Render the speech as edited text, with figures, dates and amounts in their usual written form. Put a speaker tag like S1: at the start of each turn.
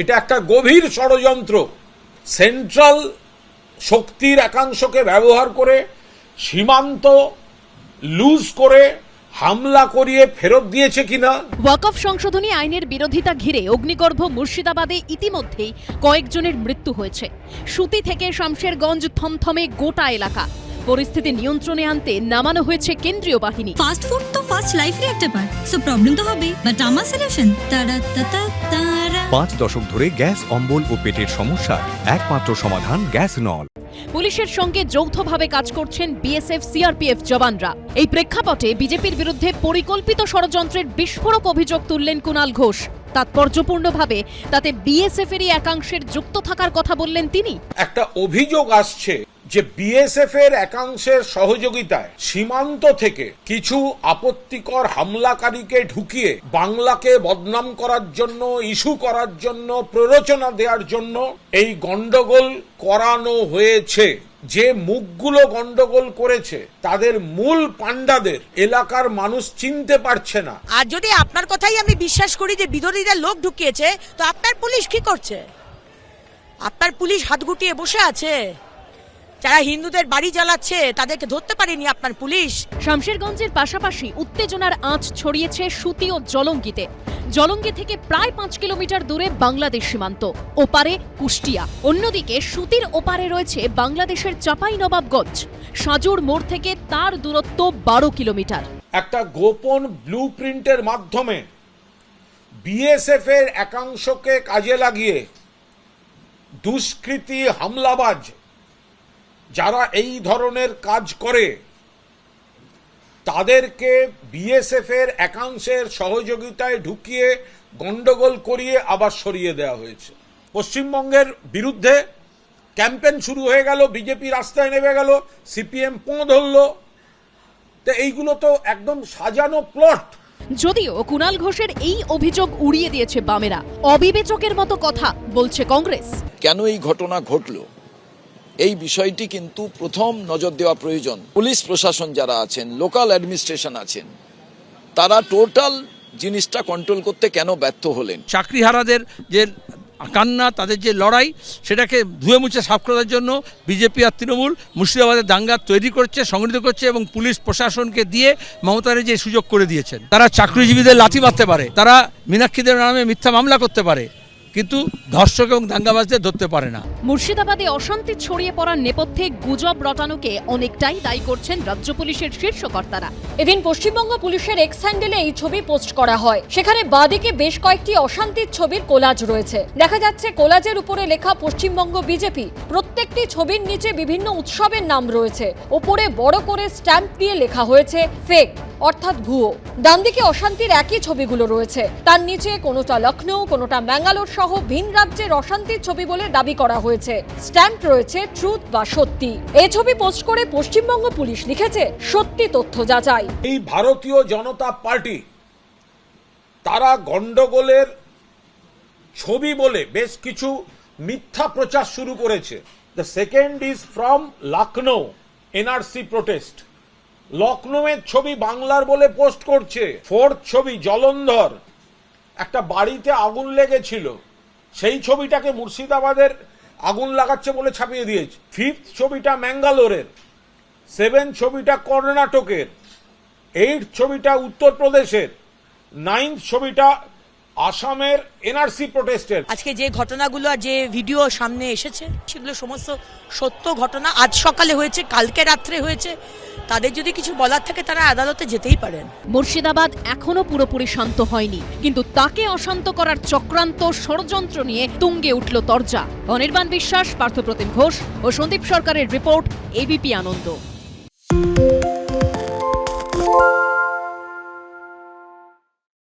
S1: এটা একটা গভীর ষড়যন্ত্র। সেন্ট্রাল শক্তির একাংশকে ব্যবহার করে সীমান্ত লুজ করে হামলা করিয়ে ফেরত দিয়েছে কিনা।
S2: ওয়াকফ সংশোধনী আইনের বিরোধিতা ঘিরে অগ্নিগর্ভ মুর্শিদাবাদে ইতিমধ্যেই কয়েকজনের মৃত্যু হয়েছে। সুতি থেকে শামশেরগঞ্জ থমথমে গোটা এলাকা। পরিস্থিতি নিয়ন্ত্রণে আনতে নামানো হয়েছে কেন্দ্রীয় বাহিনী।
S3: ফাস্ট ফুড তো ফাস্ট লাইফের একটা পার্ট, সো প্রবলেম তো হবে, বাট আমার সলিউশন তারা।
S4: 5 দশক ধরে গ্যাস অম্বল ও পেটের সমস্যার একমাত্র সমাধান গ্যাস নল।
S2: পুলিশের সঙ্গে যৌথভাবে কাজ করছেন বিএসএফ সিআরপিএফ জওয়ানরা। এই প্রেক্ষাপটে বিজেপির বিরুদ্ধে পরিকল্পিত ষড়যন্ত্রের বিস্ফোরক অভিযোগ তুললেন কুণাল ঘোষ। তাৎপর্যপূর্ণভাবে তাতে বিএসএফেরই একাংশের যুক্ত থাকার কথা বললেন তিনি।
S1: একটা অভিযোগ আসছে যে বিএসএফ এর একাংশের সহযোগিতায় সীমান্ত থেকে কিছু আপত্তিকর হামলাকারীকে ঢুকিয়ে বাংলাকে বদনাম করার জন্য, ইস্যু করার জন্য, প্ররোচনা দেওয়ার জন্য এই গন্ডগোল করানো হয়েছে। যে মুখগুলো গন্ডগোল করেছে তাদের মূল পান্ডাদের এলাকার মানুষ চিনতে পারছে না।
S5: আর যদি আপনার কথাই আমি বিশ্বাস করি যে বিরোধীদের লোক ঢুকিয়েছে, তো আপনার পুলিশ কি করছে? আপনার পুলিশ হাত গুটিয়ে বসে আছে। যারা হিন্দুদের বাড়ি জ্বালাচ্ছে তাদেরকে ধরতে পারেনি আপনার পুলিশ।
S2: শামশেরগঞ্জের পাশাপাশি উত্তেজনার আঁচ ছড়িয়েছে সুতি ও জলঙ্গিতে। জলঙ্গি থেকে প্রায় 5 কিলোমিটার দূরে বাংলাদেশ সীমান্ত, ওপারে কুষ্টিয়া। অন্যদিকে সুতির ওপারে রয়েছে বাংলাদেশের চাঁপাইনবাবগঞ্জ। সাজুর মোড় থেকে তার দূরত্ব 12 কিলোমিটার।
S1: একটা গোপন ব্লুপ্রিন্টের মাধ্যমে বিএসএফ এর একাংশকে কাজে লাগিয়ে দুষ্কৃতী হামলাবাজ যারা এই ধরনের কাজ করে তাদেরকে বিএসএফ এর একাংশের সহযোগিতায় ঢুকিয়ে গন্ডগোল করিয়ে আবার সরিয়ে দেওয়া হয়েছে। পশ্চিমবঙ্গের বিরুদ্ধে ক্যাম্পেইন শুরু হয়ে গেল, বিজেপি রাস্তায় নেমে গেল, সিপিএম পোঁ ধরল। তো এইগুলো তো একদম সাজানো প্লট।
S2: যদিও কুণাল ঘোষের এই অভিযোগ উড়িয়ে দিয়েছে বামেরা। অবিবেচকের মতো কথা বলছে কংগ্রেস।
S6: কেন এই ঘটনা ঘটল এই বিষয়টি কিন্তু প্রথম নজর দেওয়া প্রয়োজন। পুলিশ প্রশাসন যারা আছেন, লোকাল অ্যাডমিনিস্ট্রেশন আছেন, তারা টোটাল জিনিসটা কন্ট্রোল করতে কেন ব্যর্থ হলেন?
S7: চাকরিহারাদের যে কান্না, তাদের যে লড়াই, সেটাকে ধুয়ে মুছে সাফ করার জন্য বিজেপি আর তৃণমূল মুর্শিদাবাদের দাঙ্গা তৈরি করছে, সংগঠিত করছে এবং পুলিশ প্রশাসনকে দিয়ে মমতার যে সুযোগ করে দিয়েছেন। তারা চাকরিজীবীদের লাথি মারতে পারে, তারা মীনাক্ষীদের নামে মিথ্যা মামলা করতে পারে, কিন্তু ধর্ষক এবং দাঙ্গাবাজদের ধরতে পারে না।
S2: মুর্শিদাবাদে অশান্তি ছড়িয়ে পড়ার নেপথ্যে গুজব রটানোকে অনেকটাই দায়ী করছেন রাজ্য পুলিশের শীর্ষ কর্তারা। এদিন পশ্চিমবঙ্গ পুলিশের এক্স হ্যান্ডেলে এই ছবি পোস্ট করা হয়। সেখানে বাঁদিকে বেশ কয়েকটি অশান্তির ছবির কোলাজ রয়েছে। দেখা যাচ্ছে কোলাজের উপরে লেখা পশ্চিমবঙ্গ বিজেপি। প্রত্যেকটি ছবির নিচে বিভিন্ন উৎসবের নাম রয়েছে। ওপরে বড় করে স্ট্যাম্প দিয়ে লেখা হয়েছে ফেক, অর্থাৎ ভুয়ো। ডান দিকে অশান্তির একই ছবিগুলো রয়েছে, তার নিচে কোনোটা লখনৌ, কোনোটা ম্যাঙ্গালোর সহ ভিন রাজ্যের অশান্তির ছবি বলে দাবি করা হয়েছে। স্ট্যাম্প রয়েছে ট্রুথ বা সত্যি। এই ছবি পোস্ট করে পশ্চিমবঙ্গ পুলিশ লিখেছে সত্যি তথ্য যাচাই।
S1: এই ভারতীয় জনতা পার্টি তারা গন্ডগোলের ছবি বলে বেশ কিছু মিথ্যা প্রচার শুরু করেছে। The second is from Lucknow NRC protest. লখনৌয়ের ছবি বাংলার বলে পোস্ট করছে। ফোর্থ ছবি জলন্ধর, একটা বাড়িতে আগুন লেগেছিল, সেই ছবিটাকে মুর্শিদাবাদের আগুন লাগাচ্ছে বলে ছাপিয়ে দিয়েছে। ফিফথ ছবিটা ম্যাঙ্গালোরের, 7 ছবিটা কর্ণাটকের, 8 ছবিটা উত্তরপ্রদেশের, 9 ছবিটা আসামের এনআরসি প্রোটেস্টের।
S5: আজকে যে ঘটনাগুলো আর যে ভিডিও সামনে এসেছে সেগুলো সমস্ত সত্য ঘটনা। আজ সকালে হয়েছে, কালকে রাত্রে হয়েছে। তাদের যদি কিছু বলার থাকে তারা আদালতে যেতেই পারেন।
S2: মুর্শিদাবাদ এখনো পুরোপুরি শান্ত হয়নি, কিন্তু তাকে অশান্ত করার চক্রান্ত ষড়যন্ত্র নিয়ে তুঙ্গে উঠল তরজা। অনির্বাণ বিশ্বাস, পার্থপ্রতিম ঘোষ ও সন্দীপ সরকারের রিপোর্ট, এবিপি আনন্দ।